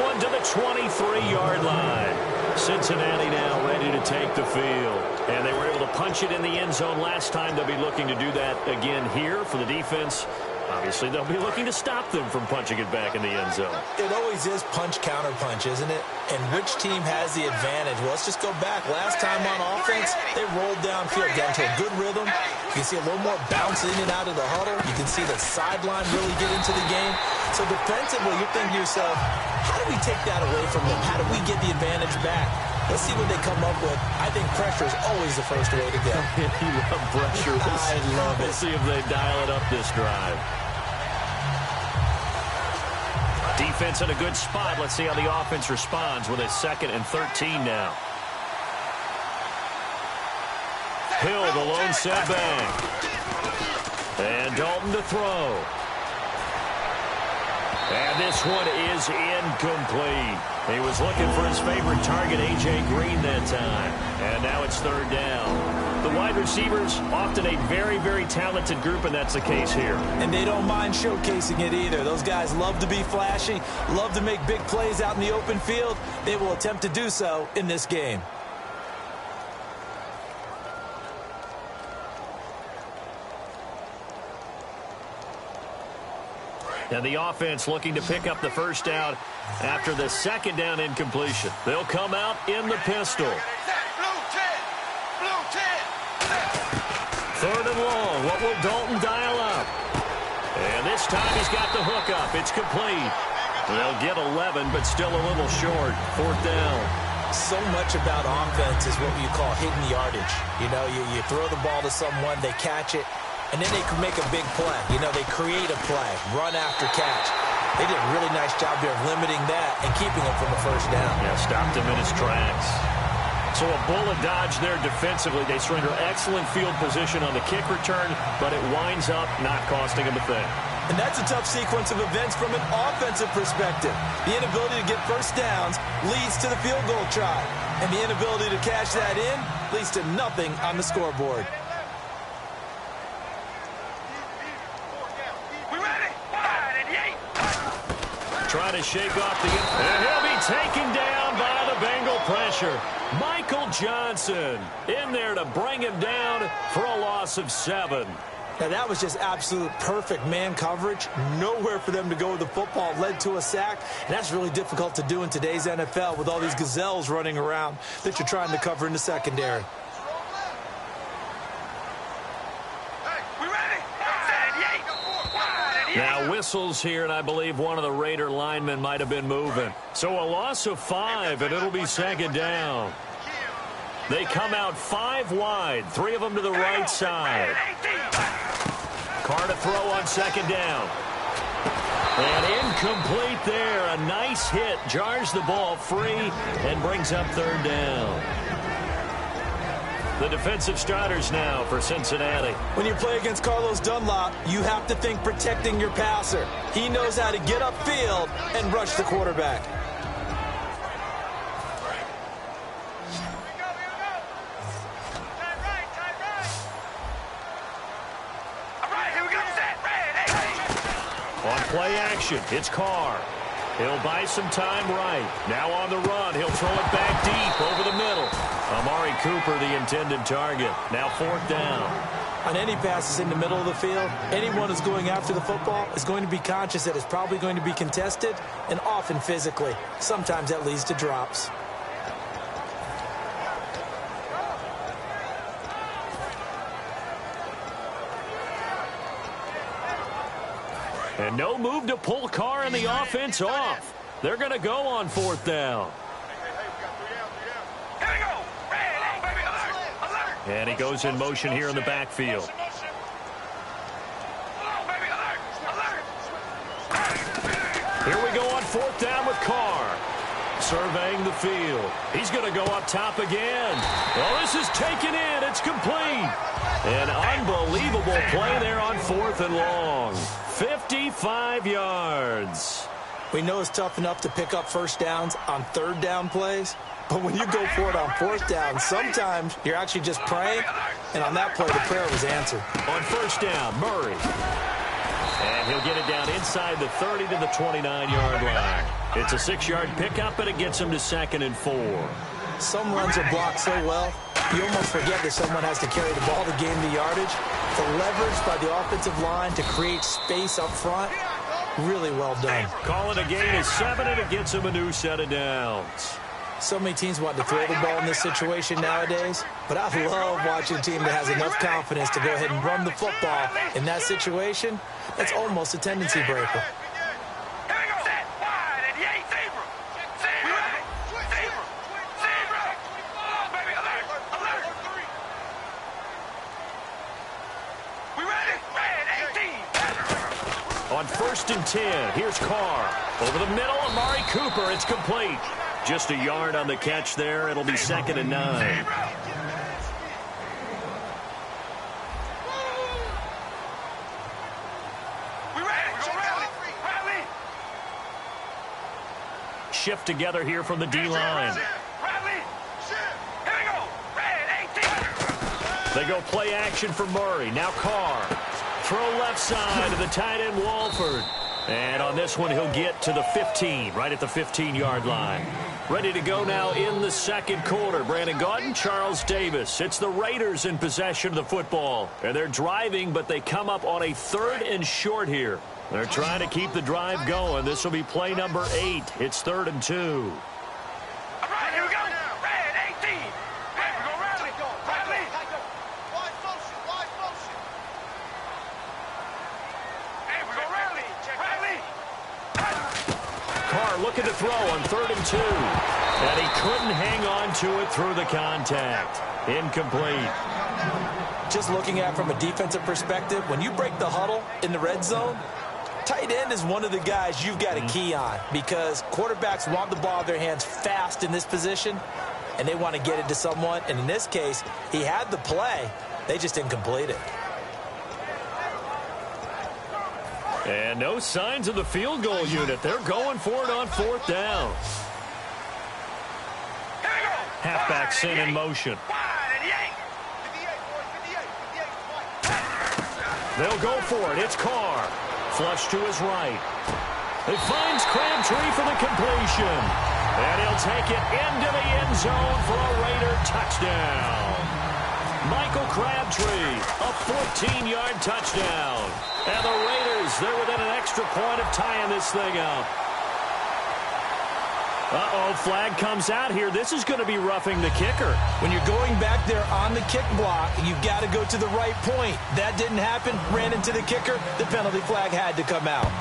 one to the 23-yard line. Cincinnati now ready to take the field. And they were able to punch it in the end zone last time. They'll be looking to do that again here for the defense. Obviously, they'll be looking to stop them from punching it back in the end zone. It always is punch-counter-punch, isn't it? And which team has the advantage? Well, let's just go back. Last time on offense, they rolled downfield, got into a good rhythm. You can see a little more bounce in and out of the huddle. You can see the sideline really get into the game. So defensively, you're thinking to yourself, how do we take that away from them? How do we get the advantage back? Let's see what they come up with. I think pressure is always the first way to go. You love pressure. I love it. We'll see if they dial it up this drive. Defense in a good spot. Let's see how the offense responds with a 2nd and 13 now. Hill, the lone setback. And Dalton to throw. And this one is incomplete. He was looking for his favorite target, A.J. Green, that time. And now it's 3rd down. The wide receivers, often a very, very talented group, and that's the case here. And they don't mind showcasing it either. Those guys love to be flashy, love to make big plays out in the open field. They will attempt to do so in this game. And the offense looking to pick up the first down after the 2nd down incompletion. They'll come out in the pistol. 3rd and long. What will Dalton dial up? And this time he's got the hook up. It's complete. They'll get 11, but still a little short. 4th down. So much about offense is what you call hidden yardage. You know, you throw the ball to someone, they catch it, and then they can make a big play. You know, they create a play, run after catch. They did a really nice job here of limiting that and keeping him from the first down. Yeah, stopped him in his tracks. So a bullet dodge there defensively. They surrender excellent field position on the kick return, but it winds up not costing them a thing. And that's a tough sequence of events from an offensive perspective. The inability to get first downs leads to the field goal try. And the inability to cash that in leads to nothing on the scoreboard. Trying to shake off the... And he'll be taken down by the Bengal pressure. Michael Johnson in there to bring him down for a loss of 7. Now, that was just absolute perfect man coverage. Nowhere for them to go with the football. Led to a sack. And that's really difficult to do in today's NFL with all these gazelles running around that you're trying to cover in the secondary. Now whistles here, and I believe one of the Raider linemen might have been moving. So a loss of 5, and it'll be 2nd down. They come out 5 wide, 3 of them to the right side. Carr to throw on 2nd down. And incomplete there. A nice hit. Jars the ball free and brings up 3rd down. The defensive starters now for Cincinnati. When you play against Carlos Dunlop, you have to think protecting your passer. He knows how to get upfield and rush the quarterback. On play action, it's Carr. He'll buy some time right. Now on the run, he'll throw it back deep over the middle. Amari Cooper, the intended target. Now 4th down. On any passes in the middle of the field, anyone who's going after the football is going to be conscious that it's probably going to be contested, and often physically. Sometimes that leads to drops. And no move to pull Carr and the offense off. They're going to go on 4th down. And he goes in motion here in the backfield. Here we go on 4th down with Carr. Surveying the field. He's going to go up top again. Well, this is taken in. It's complete. An unbelievable play there on 4th and long. 55 yards. We know it's tough enough to pick up first downs on 3rd down plays, but when you go for it on 4th down, sometimes you're actually just praying, and on that play, the prayer was answered. On 1st down, Murray. And he'll get it down inside the 30 to the 29-yard line. It's a 6-yard pickup, and it gets him to 2nd and 4. Some runs are blocked so well, you almost forget that someone has to carry the ball to gain the yardage. The leverage by the offensive line to create space up front, really well done. Calling a gain of 7, and it gets him a new set of downs. So many teams want to throw the ball in this situation nowadays, but I love watching a team that has enough confidence to go ahead and run the football. In that situation, it's almost a tendency breaker. On 1st and 10, here's Carr. Over the middle, Amari Cooper. It's complete. Just a yard on the catch there. It'll be 2nd and 9. Shift together here from the D-line. They go play action for Murray. Now Carr. Throw left side to the tight end, Walford. And on this one, he'll get to the 15, right at the 15-yard line. Ready to go now in the second quarter. Brandon Gaudin, Charles Davis. It's the Raiders in possession of the football. And they're driving, but they come up on a 3rd and short here. They're trying to keep the drive going. This will be play number 8. It's 3rd and 2. Looking to throw on 3rd and 2. And he couldn't hang on to it through the contact. Incomplete. Just looking at it from a defensive perspective, when you break the huddle in the red zone, tight end is one of the guys you've got to key on because quarterbacks want the ball in their hands fast in this position, and they want to get it to someone. And in this case, he had the play. They just didn't complete it. And no signs of the field goal unit. They're going for it on 4th down. Halfback sent in motion. They'll go for it. It's Carr. Flush to his right. He finds Crabtree for the completion. And he'll take it into the end zone for a Raider touchdown. Michael Crabtree, a 14-yard touchdown. And the Raiders, they're within an extra point of tying this thing up. Uh-oh, flag comes out here. This is going to be roughing the kicker. When you're going back there on the kick block, you've got to go to the right point. That didn't happen. Ran into the kicker. The penalty flag had to come out.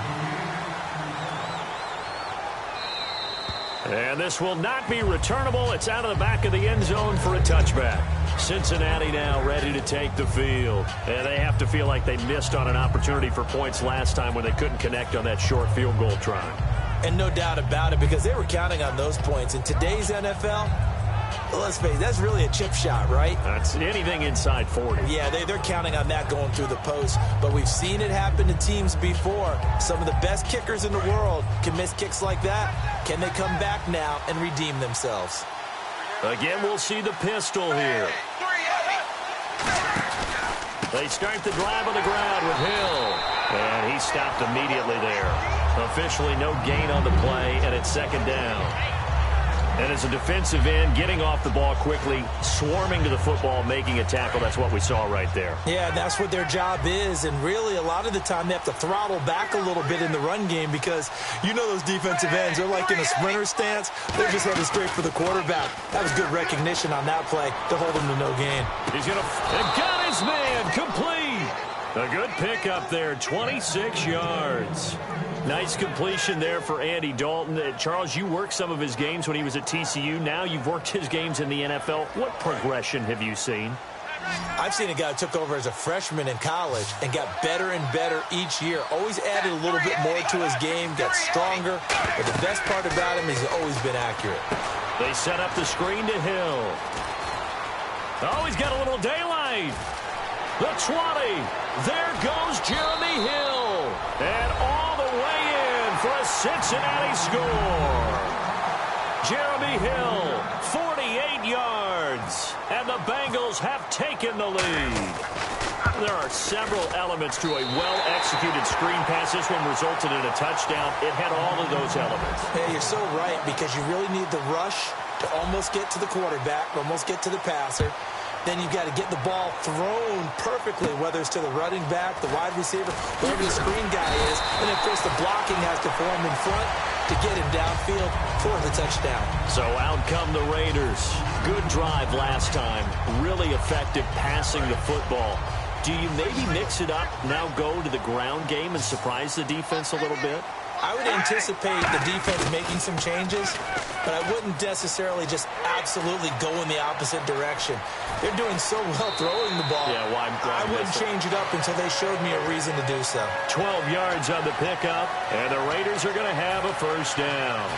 And this will not be returnable. It's out of the back of the end zone for a touchback. Cincinnati now ready to take the field. And they have to feel like they missed on an opportunity for points last time when they couldn't connect on that short field goal try. And no doubt about it, because they were counting on those points. In today's NFL, let's face it, that's really a chip shot, right? That's anything inside 40. Yeah, they're counting on that going through the post. But we've seen it happen to teams before. Some of the best kickers in the world can miss kicks like that. Can they come back now and redeem themselves? Again, we'll see the pistol here. They start the drive on the ground with Hill. And he stopped immediately there. Officially no gain on the play, and it's 2nd down. And as a defensive end, getting off the ball quickly, swarming to the football, making a tackle, that's what we saw right there. Yeah, that's what their job is. And really, a lot of the time, they have to throttle back a little bit in the run game because you know those defensive ends, they're like in a sprinter stance. They're just headed straight for the quarterback. That was good recognition on that play to hold him to no gain. He's going to got his man complete. A good pickup there, 26 yards. Nice completion there for Andy Dalton. Charles, you worked some of his games when he was at TCU. Now you've worked his games in the NFL. What progression have you seen? I've seen a guy who took over as a freshman in college and got better and better each year. Always added a little bit more to his game, got stronger. But the best part about him is he's always been accurate. They set up the screen to Hill. Oh, he's got a little daylight. The 20. There goes Jeremy Hill. And all the way in for a Cincinnati score. Jeremy Hill, 48 yards. And the Bengals have taken the lead. There are several elements to a well-executed screen pass. This one resulted in a touchdown. It had all of those elements. Yeah, you're so right, because you really need the rush to almost get to the quarterback, almost get to the passer. Then you've got to get the ball thrown perfectly, whether it's to the running back, the wide receiver, whoever the screen guy is. And, of course, the blocking has to form in front to get him downfield for the touchdown. So out come the Raiders. Good drive last time. Really effective passing the football. Do you maybe mix it up, now go to the ground game and surprise the defense a little bit? I would anticipate the defense making some changes, but I wouldn't necessarily just absolutely go in the opposite direction. They're doing so well throwing the ball. Yeah, well, I wouldn't change it up until they showed me a reason to do so. 12 yards on the pickup, and the Raiders are going to have a first down.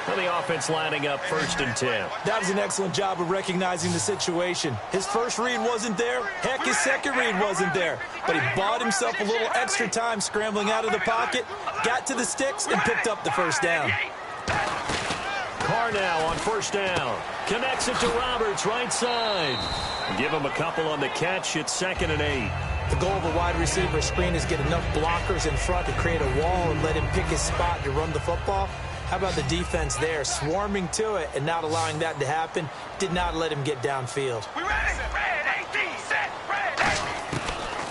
And the offense lining up 1st and 10. That was an excellent job of recognizing the situation. His first read wasn't there. Heck, his second read wasn't there. But he bought himself a little extra time scrambling out of the pocket, got to the sticks, and picked up the first down. Carr now on 1st down. Connects it to Roberts, right side. Give him a couple on the catch. It's 2nd and 8. The goal of a wide receiver screen is get enough blockers in front to create a wall and let him pick his spot to run the football. How about the defense there, swarming to it and not allowing that to happen? Did not let him get downfield.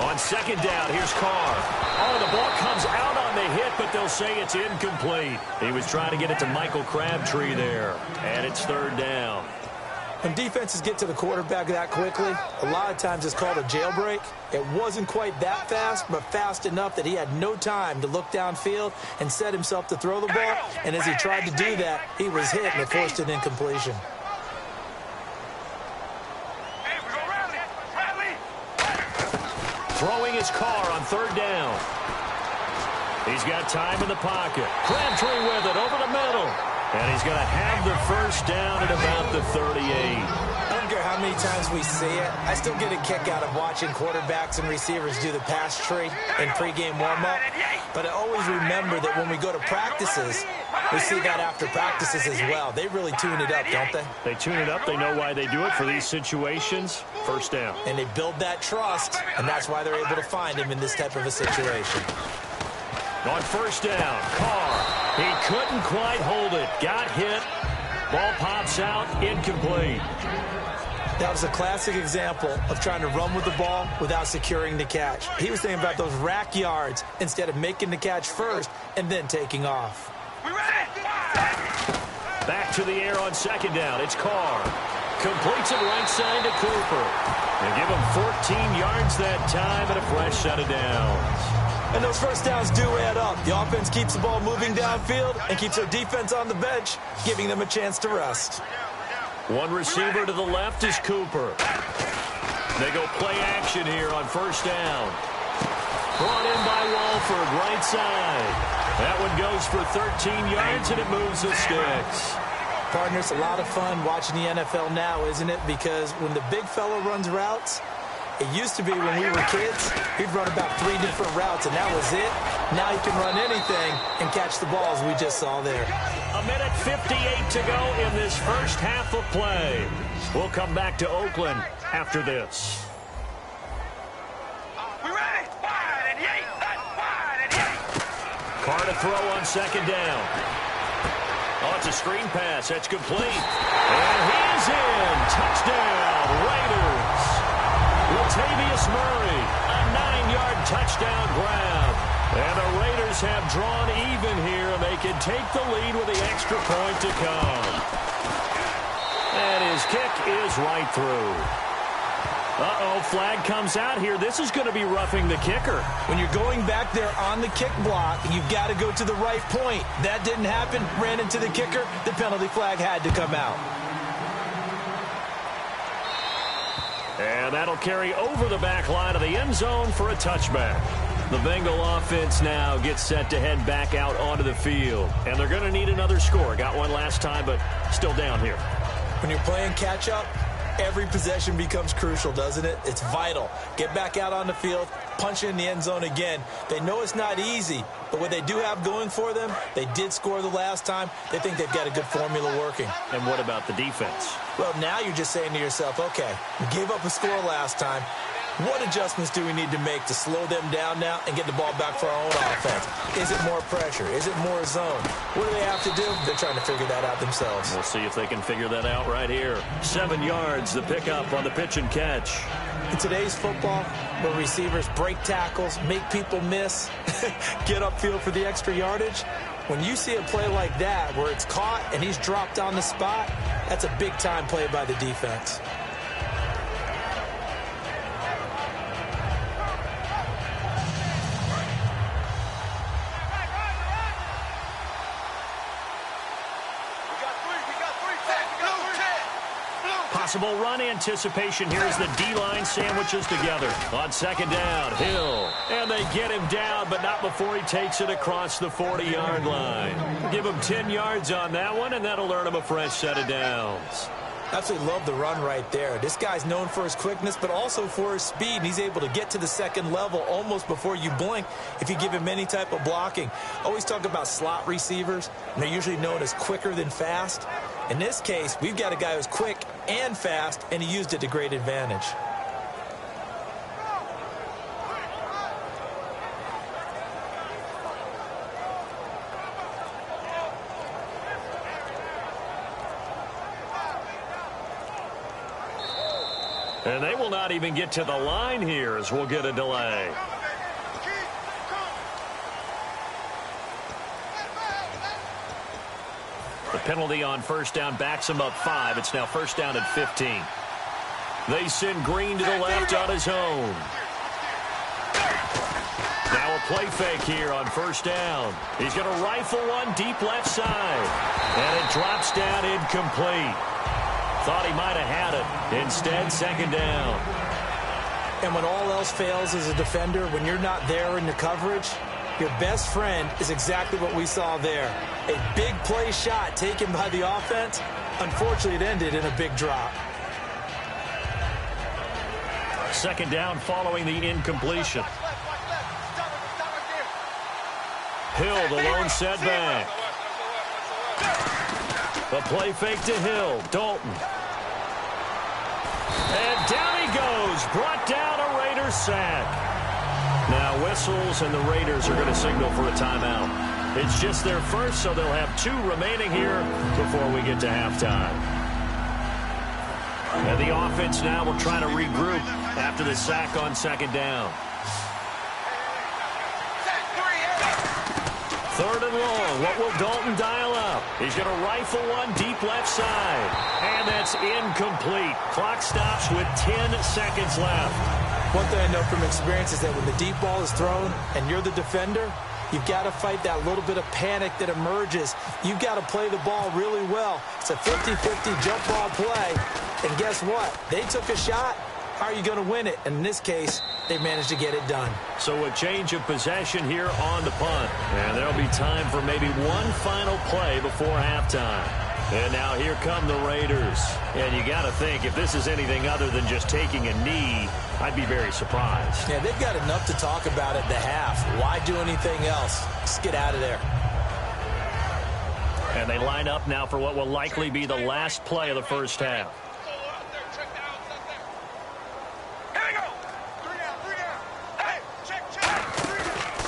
On 2nd down, here's Carr. Oh, the ball comes out on the hit, but they'll say it's incomplete. He was trying to get it to Michael Crabtree there, and it's 3rd down. When defenses get to the quarterback that quickly, a lot of times it's called a jailbreak. It wasn't quite that fast, but fast enough that he had no time to look downfield and set himself to throw the ball. And as he tried to do that, he was hit and it forced an incompletion. Throwing his Carr on 3rd down. He's got time in the pocket. Crabtree with it over the middle. And he's going to have the first down at about the 38. I don't care how many times we see it. I still get a kick out of watching quarterbacks and receivers do the pass tree in pregame warm-up. But I always remember that when we go to practices, we see that after practices as well. They really tune it up, don't they? They tune it up. They know why they do it for these situations. First down. And they build that trust, and that's why they're able to find him in this type of a situation. On 1st down, Carr. He couldn't quite hold it. Got hit. Ball pops out. Incomplete. That was a classic example of trying to run with the ball without securing the catch. He was thinking about those rack yards instead of making the catch first and then taking off. Back to the air on 2nd down. It's Carr. Completes it right side to Cooper. They give him 14 yards that time and a fresh set of downs. And those first downs do add up. The offense keeps the ball moving downfield and keeps their defense on the bench, giving them a chance to rest. One receiver to the left is Cooper. They go play action here on 1st down. Brought in by Walford, right side. That one goes for 13 yards, and it moves the sticks. Partner, it's a lot of fun watching the NFL now, isn't it? Because when the big fella runs routes, it used to be when we were kids, he'd run about 3 different routes, and that was it. Now he can run anything and catch the balls we just saw there. 1:58 to go in this first half of play. We'll come back to Oakland after this. Carr to throw on 2nd down. Oh, it's a screen pass. That's complete. And he's in. Touchdown, Raiders. Latavius Murray, a 9-yard touchdown grab. And the Raiders have drawn even here, and they can take the lead with the extra point to come. And his kick is right through. Uh-oh, flag comes out here. This is going to be roughing the kicker. When you're going back there on the kick block, you've got to go to the right point. That didn't happen. Ran into the kicker. The penalty flag had to come out. And that'll carry over the back line of the end zone for a touchback. The Bengal offense now gets set to head back out onto the field. And they're going to need another score. Got one last time, but still down here. When you're playing catch-up, every possession becomes crucial, doesn't it? It's vital. Get back out on the field, punch it in the end zone again. They know it's not easy, but what they do have going for them, they did score the last time. They think they've got a good formula working. And what about the defense? Well, now you're just saying to yourself, okay, we gave up a score last time. What adjustments do we need to make to slow them down now and get the ball back for our own offense? Is it more pressure? Is it more zone? What do they have to do? They're trying to figure that out themselves. We'll see if they can figure that out right here. 7 yards, the pickup on the pitch and catch. In today's football, where receivers break tackles, make people miss, get upfield for the extra yardage, when you see a play like that where it's caught and he's dropped on the spot, that's a big-time play by the defense. Possible run anticipation here as the D-line sandwiches together. On second down, Hill. And they get him down, but not before he takes it across the 40-yard line. Give him 10 yards on that one, and that'll earn him a fresh set of downs. Absolutely love the run right there. This guy's known for his quickness, but also for his speed. And he's able to get to the second level almost before you blink if you give him any type of blocking. Always talk about slot receivers, and they're usually known as quicker than fast. In this case, we've got a guy who's quick and fast, and he used it to great advantage. And they will not even get to the line here as we'll get a delay. The penalty on first down backs him up 5. It's now first down at 15. They send Green to the left on his own. Now a play fake here on first down. He's going to rifle one deep left side. And it drops down incomplete. Thought he might have had it. Instead, second down. And when all else fails as a defender, when you're not there in the coverage, your best friend is exactly what we saw there. A big play shot taken by the offense. Unfortunately, it ended in a big drop. Second down following the incompletion. Hill, the lone setback. The play fake to Hill. Dalton. And down he goes. Brought down a Raiders sack. Now whistles, and the Raiders are going to signal for a timeout. It's just their first, so they'll have 2 remaining here before we get to halftime. And the offense now will try to regroup after the sack on second down. Third and long. What will Dalton dial up? He's going to rifle one deep left side. And that's incomplete. Clock stops with 10 seconds left. One thing I know from experience is that when the deep ball is thrown and you're the defender, you've got to fight that little bit of panic that emerges. You've got to play the ball really well. It's a 50-50 jump ball play. And guess what? They took a shot. How are you going to win it? And in this case, they managed to get it done. So a change of possession here on the punt. And there'll be time for maybe one final play before halftime. And now here come the Raiders. And you got to think, if this is anything other than just taking a knee, I'd be very surprised. Yeah, they've got enough to talk about at the half. Why do anything else? Just get out of there. And they line up now for what will likely be the last play of the first half.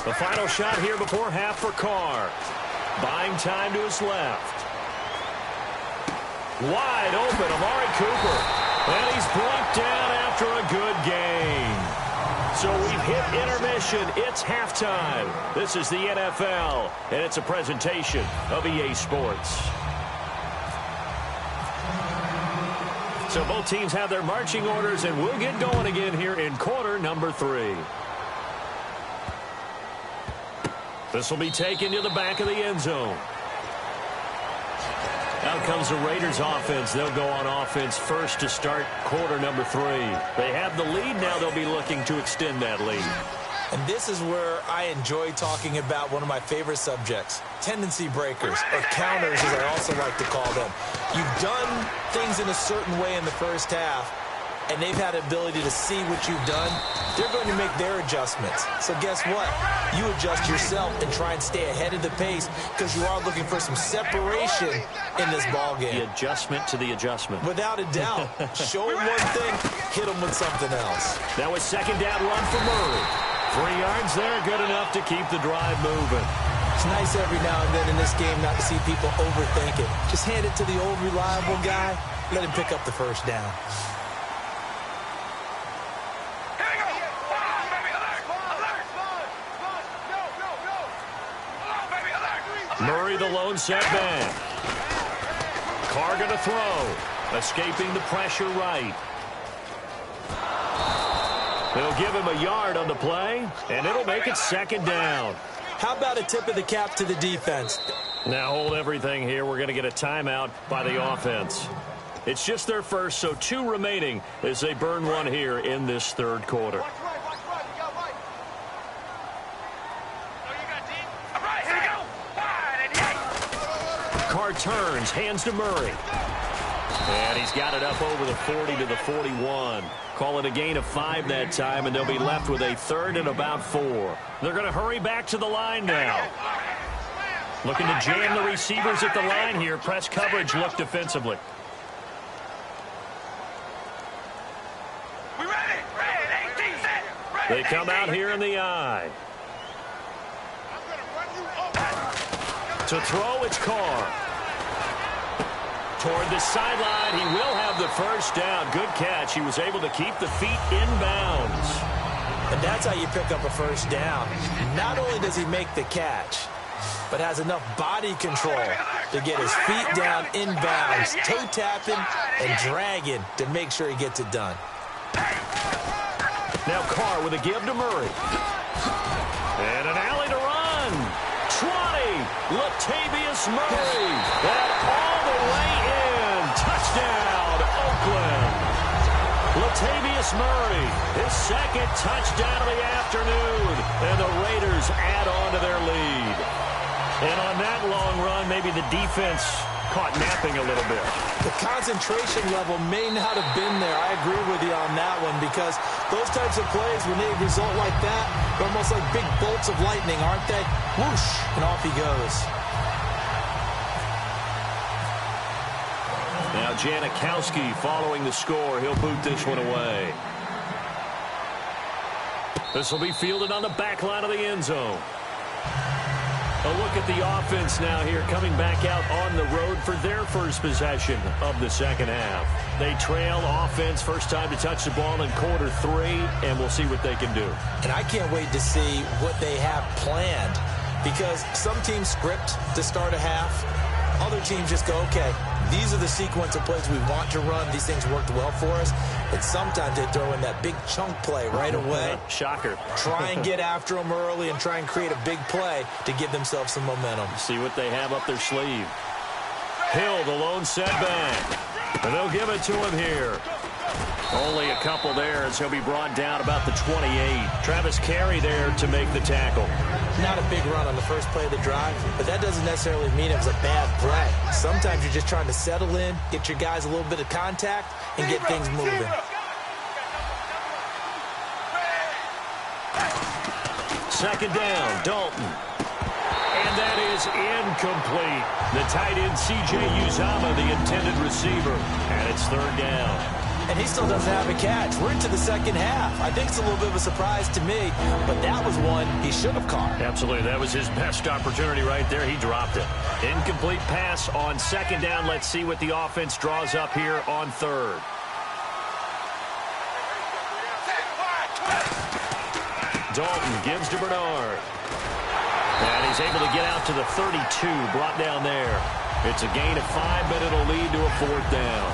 The final shot here before half for Carr. Buying time to his left. Wide open, Amari Cooper. And he's brought down after a good game. So we've hit intermission. It's halftime. This is the NFL, and it's a presentation of EA Sports. So both teams have their marching orders, and we'll get going again here in quarter number 3. This will be taken to the back of the end zone. Out comes the Raiders offense. They'll go on offense first to start quarter number 3. They have the lead. Now they'll be looking to extend that lead. And this is where I enjoy talking about one of my favorite subjects, tendency breakers, or counters as I also like to call them. You've done things in a certain way in the first half. and they've had the ability to see what you've done, they're going to make their adjustments. So guess what? You adjust yourself and try and stay ahead of the pace because you are looking for some separation in this ball game. The adjustment to the adjustment. Without a doubt. Show them one thing, hit them with something else. That was second down run for Murray. 3 yards there, good enough to keep the drive moving. It's nice every now and then in this game not to see people overthink it. Just hand it to the old reliable guy, let him pick up the first down. Murray the lone setback. Carr going to throw. Escaping the pressure right. They'll give him a yard on the play, and it'll make it second down. How about a tip of the cap to the defense? Now hold everything here. We're going to get a timeout by the offense. It's just their first, so 2 remaining as they burn one here in this third quarter. Carr turns, hands to Murray. And he's got it up over the 40 to the 41. Call it a gain of 5 that time, and they'll be left with a third and about 4. They're going to hurry back to the line now. Looking to jam the receivers at the line here. Press coverage look defensively. They come out here in the eye. To throw, it's Carr. Toward the sideline, he will have the first down. Good catch. He was able to keep the feet in bounds. And that's how you pick up a first down. Not only does he make the catch, but has enough body control to get his feet down in bounds, toe tapping and dragging to make sure he gets it done. Now Carr with a give to Murray. And an alley to run. 20. Latavius Murray. And all the way in. Touchdown, Oakland. Latavius Murray, his second touchdown of the afternoon. And the Raiders add on to their lead. And on that long run, maybe the defense caught napping a little bit. The concentration level may not have been there. I agree with you on that one because those types of plays, when they result like that, they're almost like big bolts of lightning, aren't they? Whoosh, and off he goes. Now Janikowski following the score. He'll boot this one away. This will be fielded on the back line of the end zone. A look at the offense now here, coming back out on the road for their first possession of the second half. They trail offense, first time to touch the ball in quarter 3, and we'll see what they can do. And I can't wait to see what they have planned because some teams script to start a half. Other teams just go, okay, these are the sequence of plays we want to run. These things worked well for us. And sometimes they throw in that big chunk play right away. Shocker. Try and get after them early and try and create a big play to give themselves some momentum. See what they have up their sleeve. Hill, the lone setback. And they'll give it to him here. Only a couple there as he'll be brought down about the 28. Travis Carey there to make the tackle. Not a big run on the first play of the drive, but that doesn't necessarily mean it was a bad play. Sometimes you're just trying to settle in, get your guys a little bit of contact, and get things moving. Second down, Dalton. And that is incomplete. The tight end, C.J. Uzama, the intended receiver. And it's third down. And he still doesn't have a catch. We're into the second half. I think it's a little bit of a surprise to me, but that was one he should have caught. Absolutely. That was his best opportunity right there. He dropped it. Incomplete pass on second down. Let's see what the offense draws up here on third. Dalton gives to Bernard. And he's able to get out to the 32, brought down there. It's a gain of 5, but it'll lead to a fourth down.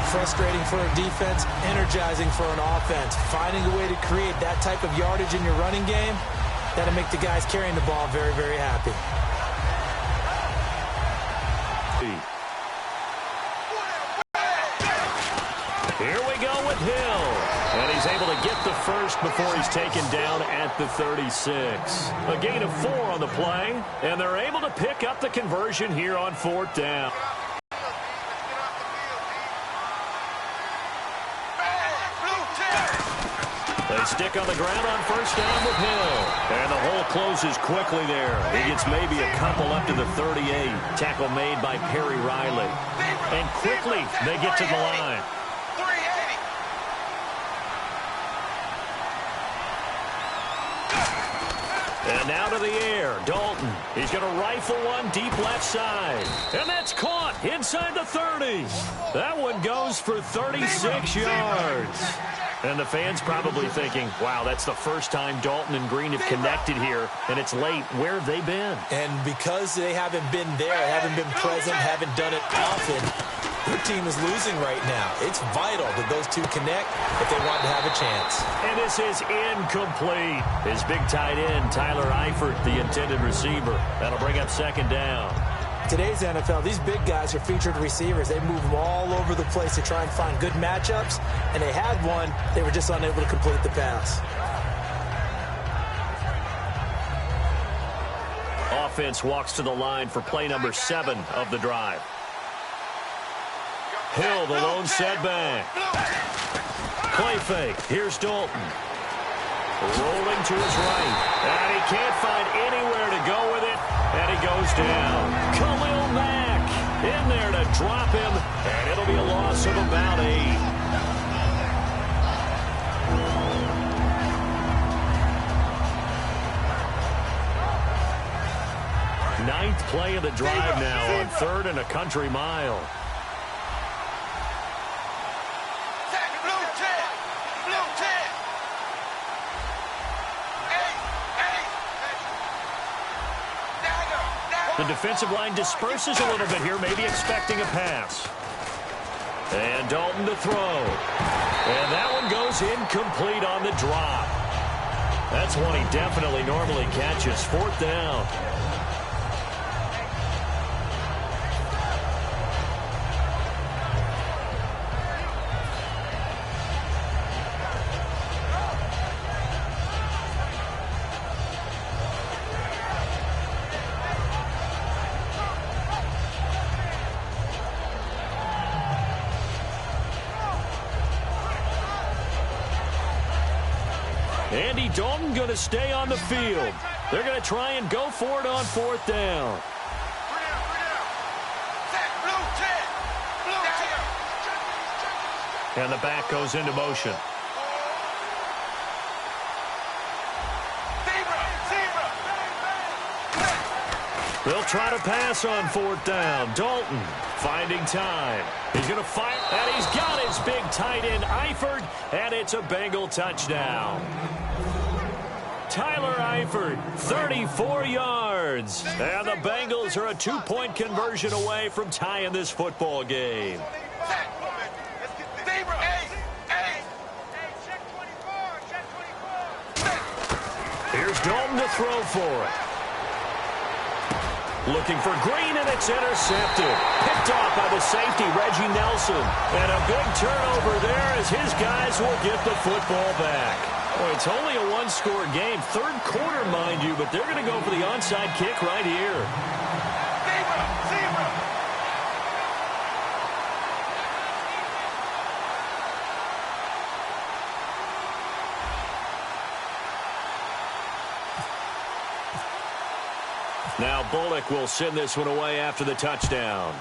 Frustrating for a defense, energizing for an offense. Finding a way to create that type of yardage in your running game, that'll make the guys carrying the ball very, very happy. Here we go with Hill. And he's able to get the first before he's taken down at the 36. A gain of 4 on the play, and they're able to pick up the conversion here on fourth down. Stick on the ground on first down with Hill. And the hole closes quickly there. He gets maybe a couple up to the 38. Tackle made by Perry Riley. And quickly they get to the line. And now to the air, Dalton. He's going to rifle one deep left side. And that's caught inside the 30. That one goes for 36 yards. And the fans probably thinking, wow, that's the first time Dalton and Green have connected here, and it's late. Where have they been? And because they haven't been there, haven't been present, haven't done it often, their team is losing right now. It's vital that those two connect if they want to have a chance. And this is incomplete. His big tight end, Tyler Eifert, the intended receiver. That'll bring up second down. Today's NFL, these big guys are featured receivers. They move them all over the place to try and find good matchups, and they had one. They were just unable to complete the pass. Offense walks to the line for play number 7 of the drive. Hill, the lone setback. Play fake. Here's Dalton. Rolling to his right. And he can't find anywhere to go with it. And he goes down. Khalil Mack in there to drop him. And it'll be a loss of about 8. Ninth play of the drive now on 3rd and a country mile. The defensive line disperses a little bit here, maybe expecting a pass. And Dalton to throw. And that one goes incomplete on the drop. That's one he definitely normally catches. 4th down. Andy Dalton going to stay on the field. They're going to try and go for it on 4th down. And the back goes into motion. They'll try to pass on 4th down. Dalton finding time. He's going to fire, and he's got his big tight end, Eifert, and it's a Bengal touchdown. Tyler Eifert, 34 yards. And the Bengals are a 2-point conversion away from tying this football game. Here's Dalton to throw for it. Looking for Green, and it's intercepted. Picked off by the safety, Reggie Nelson. And a big turnover there as his guys will get the football back. Well, it's only a one-score game. 3rd quarter, mind you, but they're going to go for the onside kick right here. Now Bullock will send this one away after the touchdown.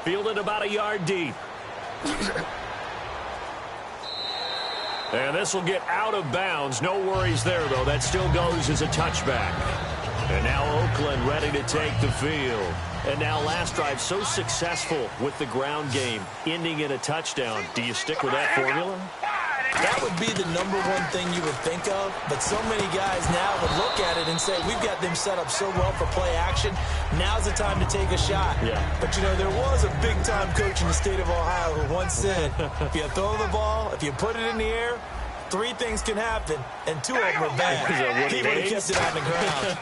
Fielded about a yard deep. And this will get out of bounds. No worries there, though. That still goes as a touchback. And now Oakland ready to take the field. And now last drive so successful with the ground game, ending in a touchdown. Do you stick with that formula? That would be the number one thing you would think of, but so many guys now would look at it and say, we've got them set up so well for play action, now's the time to take a shot. Yeah. But, you know, there was a big-time coach in the state of Ohio who once said, if you throw the ball, if you put it in the air, 3 things can happen, and 2 of them are bad. He would have kept it on the ground.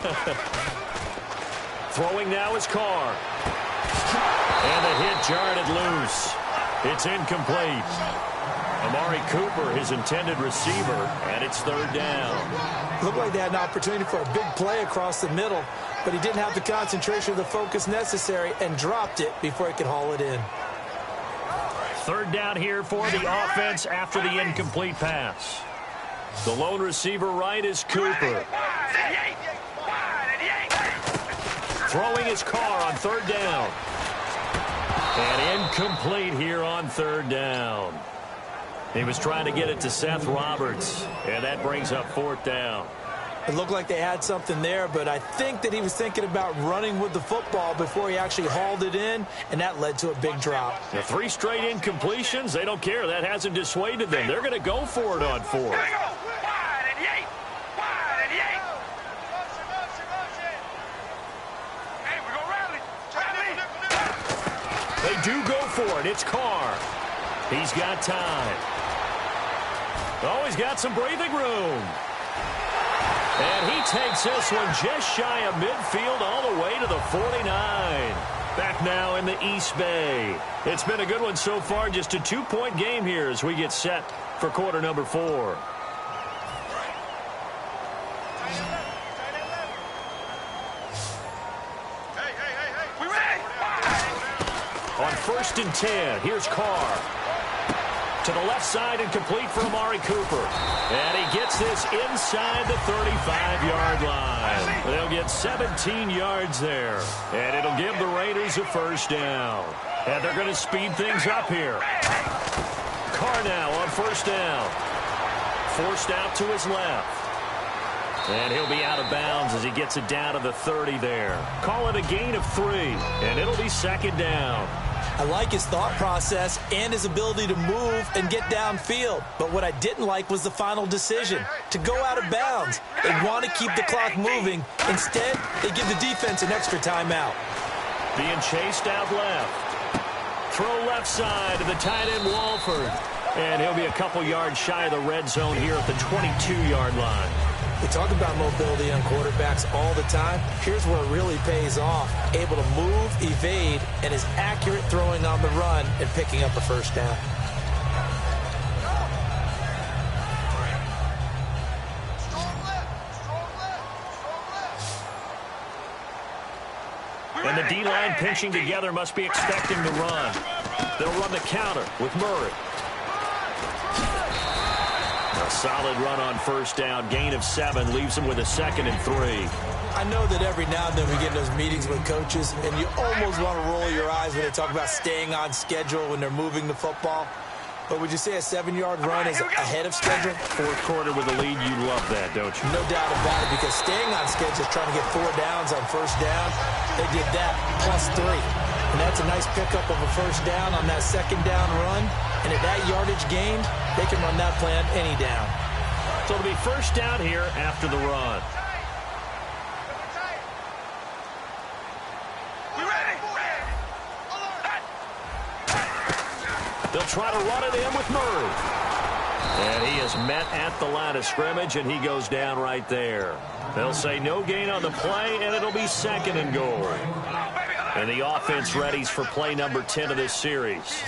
Throwing now is Carr. And the hit jarred it loose. It's incomplete. Amari Cooper, his intended receiver, and it's 3rd down. Looked like they had an opportunity for a big play across the middle, but he didn't have the concentration or the focus necessary and dropped it before he could haul it in. Third down here for the offense after the incomplete pass. The lone receiver right is Cooper. Throwing his car on third down. And incomplete here on third down. He was trying to get it to Seth Roberts, and that brings up fourth down. It looked like they had something there, but I think that he was thinking about running with the football before he actually hauled it in, and that led to a big drop. The 3 straight incompletions, they don't care. That hasn't dissuaded them. They're going to go for it on fourth. They do go for it. It's Carr. He's got time. Oh, he's got some breathing room. And he takes this one just shy of midfield all the way to the 49. Back now in the East Bay. It's been a good one so far. Just a 2-point game here as we get set for quarter number 4. On 1st and 10, here's Carr. To the left side and complete for Amari Cooper. And he gets this inside the 35-yard line. They'll get 17 yards there. And it'll give the Raiders a first down. And they're going to speed things up here. Carr now on first down. Forced out to his left. And he'll be out of bounds as he gets it down to the 30 there. Call it a gain of 3. And it'll be second down. I like his thought process and his ability to move and get downfield. But what I didn't like was the final decision, to go out of bounds. They want to keep the clock moving. Instead, they give the defense an extra timeout. Being chased out left. Throw left side to the tight end Walford. And he'll be a couple yards shy of the red zone here at the 22-yard line. We talk about mobility on quarterbacks all the time. Here's where it really pays off. Able to move, evade, and is accurate throwing on the run and picking up a first down. And the D-line pinching together must be expecting the run. They'll run the counter with Murray. A solid run on first down. Gain of 7 leaves them with a 2nd and 3. I know that every now and then we get in those meetings with coaches, and you almost want to roll your eyes when they talk about staying on schedule when they're moving the football. But would you say a 7-yard run is ahead of schedule? Fourth quarter with a lead, you love that, don't you? No doubt about it, because staying on schedule is trying to get 4 downs on first down. They did that plus 3. And that's a nice pickup of a first down on that second down run. And at that yardage gain, they can run that plan any down. So it'll be first down here after the run. They'll try to run it in with Murray. And he is met at the line of scrimmage, and he goes down right there. They'll say no gain on the play, and it'll be 2nd and goal. And the offense readies for play number 10 of this series.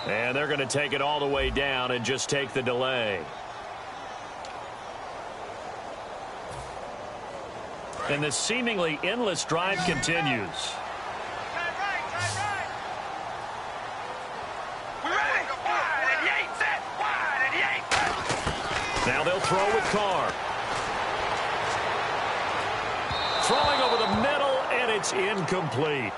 And they're going to take it all the way down and just take the delay. And the seemingly endless drive continues. Now they'll throw with Carr. Throwing over the middle, and it's incomplete.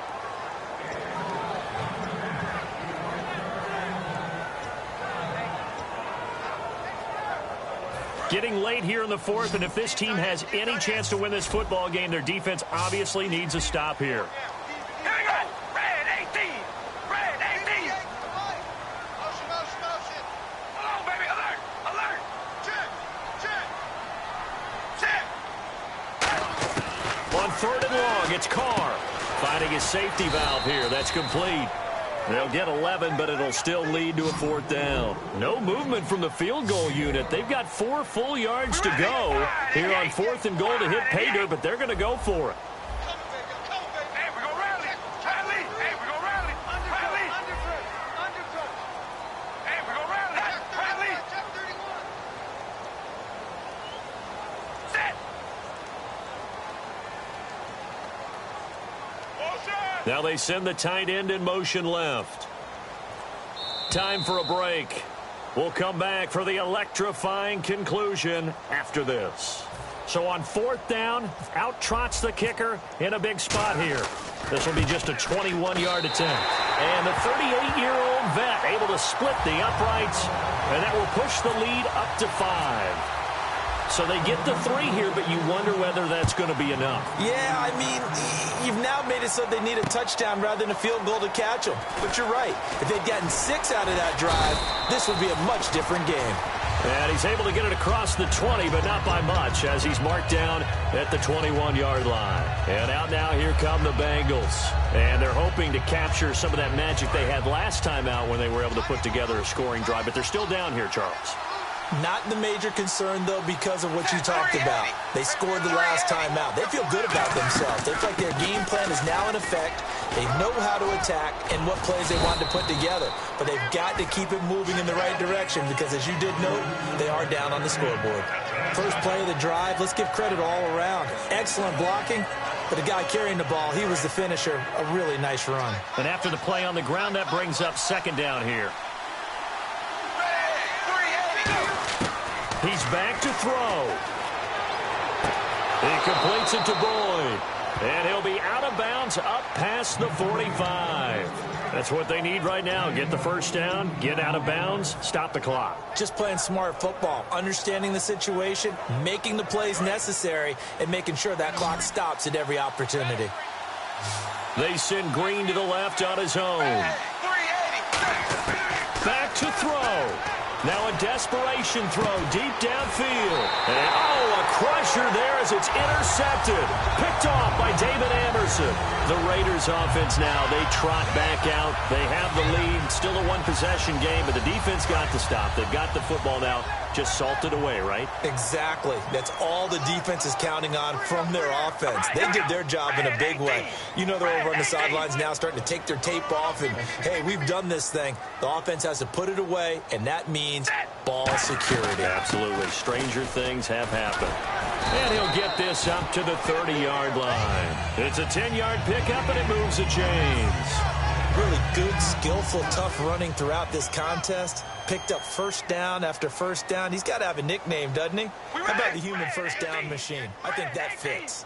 Getting late here in the fourth, and if this team has any chance to win this football game, their defense obviously needs a stop here. Here we go. Red 18. Red 18. Come on, baby. Alert. Alert. Check. Check. Check. On 3rd and long, it's Carr. Finding his safety valve here. That's complete. They'll get 11, but it'll still lead to a 4th down. No movement from the field goal unit. They've got 4 full yards to go here on 4th and goal to hit pay dirt, but they're going to go for it. Hey, we're going to rally. Rally. Hey, we're going to rally. Rally. Now they send the tight end in motion left. Time for a break. We'll come back for the electrifying conclusion after this. So on fourth down, out trots the kicker in a big spot here. This will be just a 21-yard attempt. And the 38-year-old vet able to split the uprights, and that will push the lead up to 5. So they get the 3 here, but you wonder whether that's going to be enough. Yeah, I mean, you've now made it so they need a touchdown rather than a field goal to catch them. But you're right. If they'd gotten 6 out of that drive, this would be a much different game. And he's able to get it across the 20, but not by much, as he's marked down at the 21-yard line. And out now, here come the Bengals. And they're hoping to capture some of that magic they had last time out when they were able to put together a scoring drive. But they're still down here, Charles. Not the major concern, though, because of what you talked about. They scored the last time out. They feel good about themselves. They feel like their game plan is now in effect. They know how to attack and what plays they want to put together. But they've got to keep it moving in the right direction because, as you did note, they are down on the scoreboard. First play of the drive, let's give credit all around. Excellent blocking. But the guy carrying the ball, he was the finisher. A really nice run. And after the play on the ground, that brings up second down here. He's back to throw. He completes it to Boyd. And he'll be out of bounds up past the 45. That's what they need right now. Get the first down, get out of bounds, stop the clock. Just playing smart football, understanding the situation, making the plays necessary, and making sure that clock stops at every opportunity. They send Green to the left on his own. Back to throw. Now a desperation throw deep downfield. And, a crusher there as it's intercepted. Picked off by David Anderson. The Raiders offense now, they trot back out. They have the lead. Still a one-possession game, but the defense got to stop. They've got the football now. Just salted away, right? Exactly. That's all the defense is counting on from their offense. They did their job in a big way. You know they're over on the sidelines now starting to take their tape off and, hey, we've done this thing. The offense has to put it away, and that means ball security. Absolutely. Stranger things have happened. And he'll get this up to the 30-yard line. It's a 10-yard pickup, and it moves the chains. Really good, skillful, tough running throughout this contest. Picked up first down after first down. He's got to have a nickname, doesn't he? How about the human first down machine? I think that fits.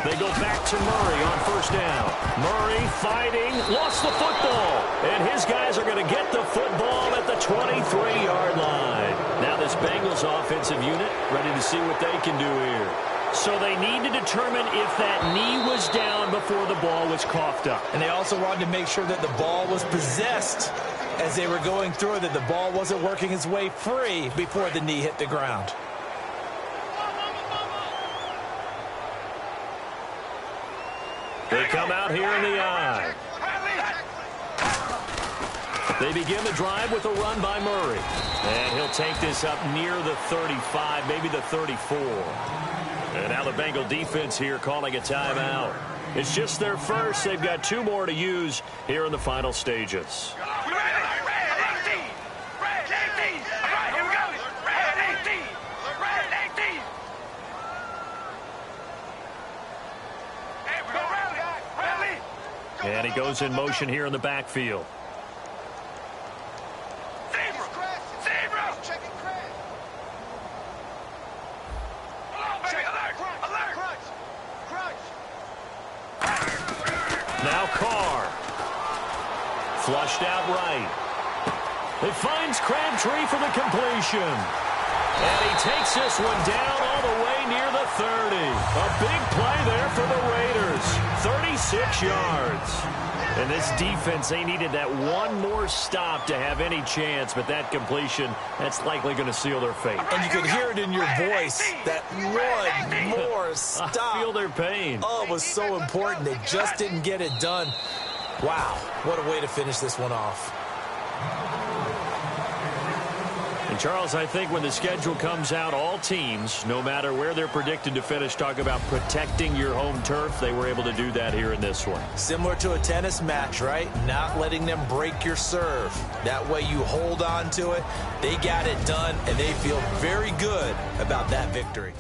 They go back to Murray on first down. Murray fighting, lost the football. And his guys are going to get the football at the 23-yard line. Now this Bengals offensive unit ready to see what they can do here. So they need to determine if that knee was down before the ball was coughed up. And they also wanted to make sure that the ball was possessed as they were going through it, that the ball wasn't working its way free before the knee hit the ground. They come out here in the eye. They begin the drive with a run by Murray. And he'll take this up near the 35, maybe the 34. And now the Bengal defense here calling a timeout. It's just their first. They've got 2 more to use here in the final stages. And he goes in motion here in the backfield. Now Carr. Flushed out right. It finds Crabtree for the completion. And he takes this one down all the way near the 30. A big play there for the Raiders. 36 yards. And this defense, they needed that one more stop to have any chance, but that completion, that's likely going to seal their fate. And you could hear it in your voice, that one more stop. I feel their pain. Oh, it was so important. They just didn't get it done. Wow, what a way to finish this one off. And Charles, I think when the schedule comes out, all teams, no matter where they're predicted to finish, talk about protecting your home turf. They were able to do that here in this one. Similar to a tennis match, right? Not letting them break your serve. That way you hold on to it. They got it done, and they feel very good about that victory.